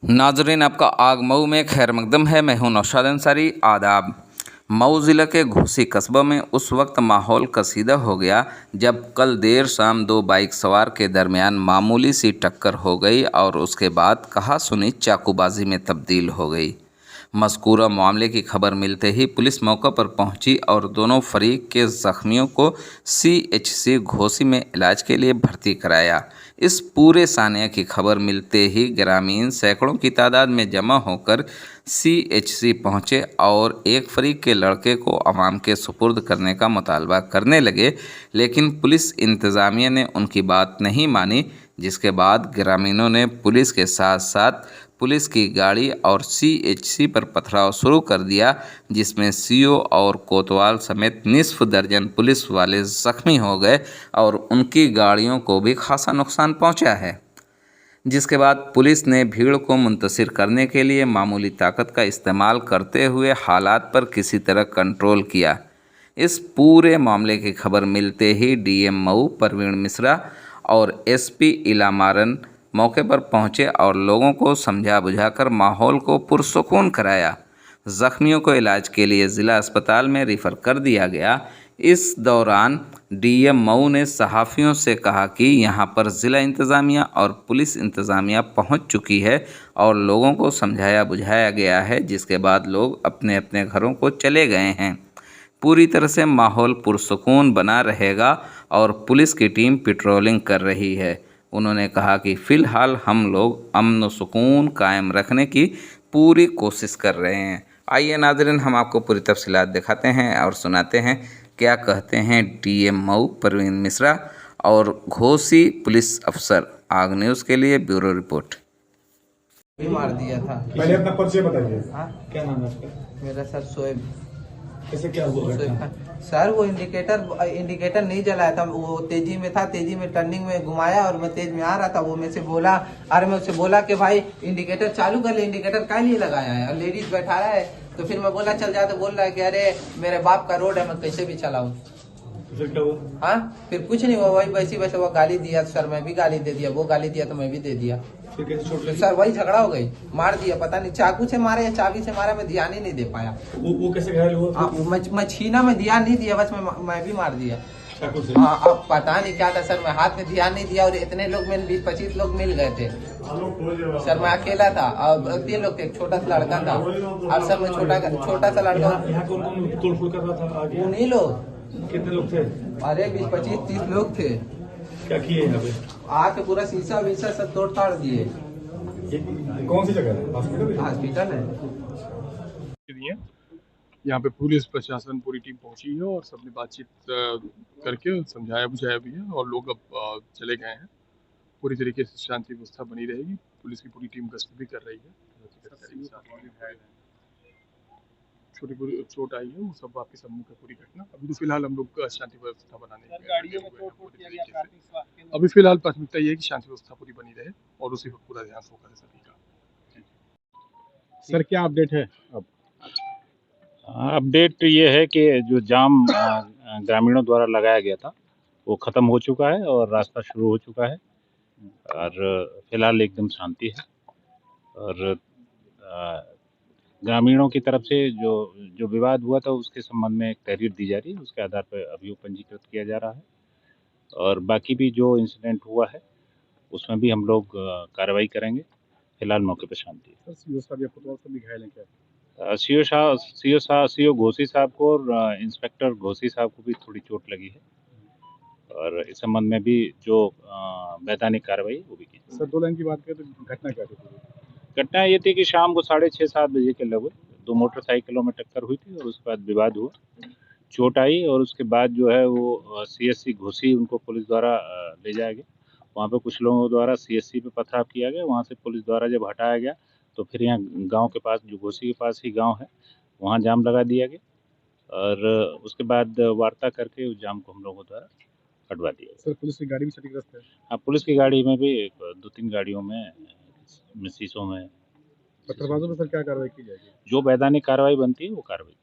नाजरीन, आपका आग मऊ में खैर मकदम है। मैं हूं नौशाद अंसारी। आदाब। मऊ ज़िला के घोसी कस्बा में उस वक्त माहौल कशीदा हो गया जब कल देर शाम दो बाइक सवार के दरमियान मामूली सी टक्कर हो गई और उसके बाद कहा सुनी चाकूबाजी में तब्दील हो गई। मज़कूरा मामले की खबर मिलते ही पुलिस मौका पर पहुंची और दोनों फरीक के ज़ख्मियों को CHC घोसी में इलाज के लिए भर्ती कराया। इस पूरे सानिया की खबर मिलते ही ग्रामीण सैकड़ों की तादाद में जमा होकर CHC पहुंचे और एक फरीक के लड़के को अवाम के सुपुर्द करने का मुतालबा करने लगे, लेकिन पुलिस इंतज़ामिया ने उनकी बात नहीं मानी, जिसके बाद ग्रामीणों ने पुलिस के साथ साथ पुलिस की गाड़ी और CHC पर पथराव शुरू कर दिया, जिसमें CO और कोतवाल समेत निस्फ दर्जन पुलिस वाले जख्मी हो गए और उनकी गाड़ियों को भी खासा नुकसान पहुंचा है। जिसके बाद पुलिस ने भीड़ को मुंतशिर करने के लिए मामूली ताकत का इस्तेमाल करते हुए हालात पर किसी तरह कंट्रोल किया। इस पूरे मामले की खबर मिलते ही DM मऊ परवीन मिश्रा और SP इलामारन मौके पर पहुंचे और लोगों को समझा बुझाकर माहौल को पुरसुकून कराया। ज़ख्मियों को इलाज के लिए ज़िला अस्पताल में रिफ़र कर दिया गया। इस दौरान DM मऊ ने सहाफ़ियों से कहा कि यहां पर ज़िला इंतज़ामिया और पुलिस इंतज़ामिया पहुंच चुकी है और लोगों को समझाया बुझाया गया है, जिसके बाद लोग अपने अपने घरों को चले गए हैं। पूरी तरह से माहौल पुरसुकून बना रहेगा और पुलिस की टीम पेट्रोलिंग कर रही है। उन्होंने कहा कि फ़िलहाल हम लोग अमन व सुकून कायम रखने की पूरी कोशिश कर रहे हैं। आइए नाज़रीन, हम आपको पूरी तफसीलात दिखाते हैं और सुनाते हैं क्या कहते हैं DM मऊ परवीन मिश्रा और घोसी पुलिस अफसर। आग न्यूज़ के लिए ब्यूरो रिपोर्ट। भी मार दिया था। पहले अपना परिचय बताइए। हाँ, क्या नाम है आपका? मेरा सर शोएब। कैसे क्या हुआ? सर वो इंडिकेटर नहीं जलाया था, वो तेजी में था, तेजी में टर्निंग में घुमाया और मैं तेज में आ रहा था। वो मैं से बोला, अरे मैं उससे बोला कि भाई इंडिकेटर चालू कर ले, इंडिकेटर काहे नहीं लगाया है, और लेडीज बैठा है। तो फिर मैं बोला चल जा, तो बोल रहा है कि अरे मेरे बाप का रोड है, मैं कैसे भी चलाऊं। फिर क्या हुआ? हाँ, फिर कुछ नहीं हुआ, वही वैसे वो गाली दिया। सर मैं भी गाली दे दिया, वो गाली दिया तो मैं भी दे दिया। फिर कैसे छोड़ तो सर वही झगड़ा हो गई, मार दिया। पता नहीं चाकू से मारे या चाबी से मारा, मैं ध्यान ही नहीं दे पाया। वो कैसे घायल हुआ? मैं छीना में ध्यान नहीं दिया, बस मैं भी मार दिया चाकू से। हाँ, अब पता नहीं क्या था सर, मैं हाथ में ध्यान नहीं दिया और इतने लोग में 20-25 लोग मिल गए थे। सर मैं अकेला था और 3 लोग थे, एक छोटा सा लड़का था और सर मैं छोटा सा लड़का। यहाँ कौन तोड़फोड़ कर रहा था आगे? उन्हीं लोग। कितने लोग थे? अरे 20-25-30 लोग थे। क्या किए यहाँ पे? आके पूरा शीशा वीशा सब तोड़ ताड़ दिए। कौन सी जगह है? हॉस्पिटल है। यहाँ पे पुलिस प्रशासन पूरी टीम पहुंची है और सबने बातचीत करके समझाया बुझाया भी है और लोग अब चले गए हैं। पूरी तरीके से शांति व्यवस्था बनी रहेगी। पुलिस की पूरी टीम गश्त भी कर रही है। छोटी पूरी चोट आई है, वो सब आपके सम्मुख है पूरी घटना। अभी तो फिलहाल हम लोग शांति व्यवस्था बनाने अभी फिलहाल प्राथमिकता ये है कि शांति व्यवस्था पूरी बनी रहे और उसी पर पूरा ध्यान फोकस है सभी का। सर क्या अपडेट है अब? अपडेट ये है कि जो जाम ग्रामीणों द्वारा लगाया गया था वो ख़त्म हो चुका है और रास्ता शुरू हो चुका है और फिलहाल एकदम शांति है। और ग्रामीणों की तरफ से जो विवाद हुआ था उसके संबंध में एक तहरीर दी जा रही है, उसके आधार पर अभियोग पंजीकृत किया जा रहा है। और बाकी भी जो इंसिडेंट हुआ है उसमें भी हम लोग कार्रवाई करेंगे। फिलहाल मौके पर शांति है। CO घोसी साहब को और इंस्पेक्टर घोसी साहब को भी थोड़ी चोट लगी है और इस संबंध में भी जो वैधानिक कार्रवाई वो भी की। सर 2 लाइन की बात करें तो घटना क्या थी? घटना ये थी कि शाम को 6:30-7 बजे के लगभग 2 मोटरसाइकिलों में टक्कर हुई थी और उसके बाद विवाद हुआ, चोट आई और उसके बाद जो है वो CSC घोसी उनको पुलिस द्वारा ले जाया गया। वहाँ पे कुछ लोगों द्वारा CSC पे पथराव किया गया। वहाँ से पुलिस द्वारा जब हटाया गया तो फिर यहाँ गांव के पास, जो घोसी के पास ही गांव है, वहाँ जाम लगा दिया गया और उसके बाद वार्ता करके उस जाम को हम लोगों द्वारा हटवा दिया। सर पुलिस की गाड़ी भी क्षतिग्रस्त है? हाँ, पुलिस की गाड़ी में भी 2-3 गाड़ियों में शीशों में। पत्थरबाजों पर सर क्या कार्रवाई की जाएगी? जो वैधानिक कार्रवाई बनती है वो कार्रवाई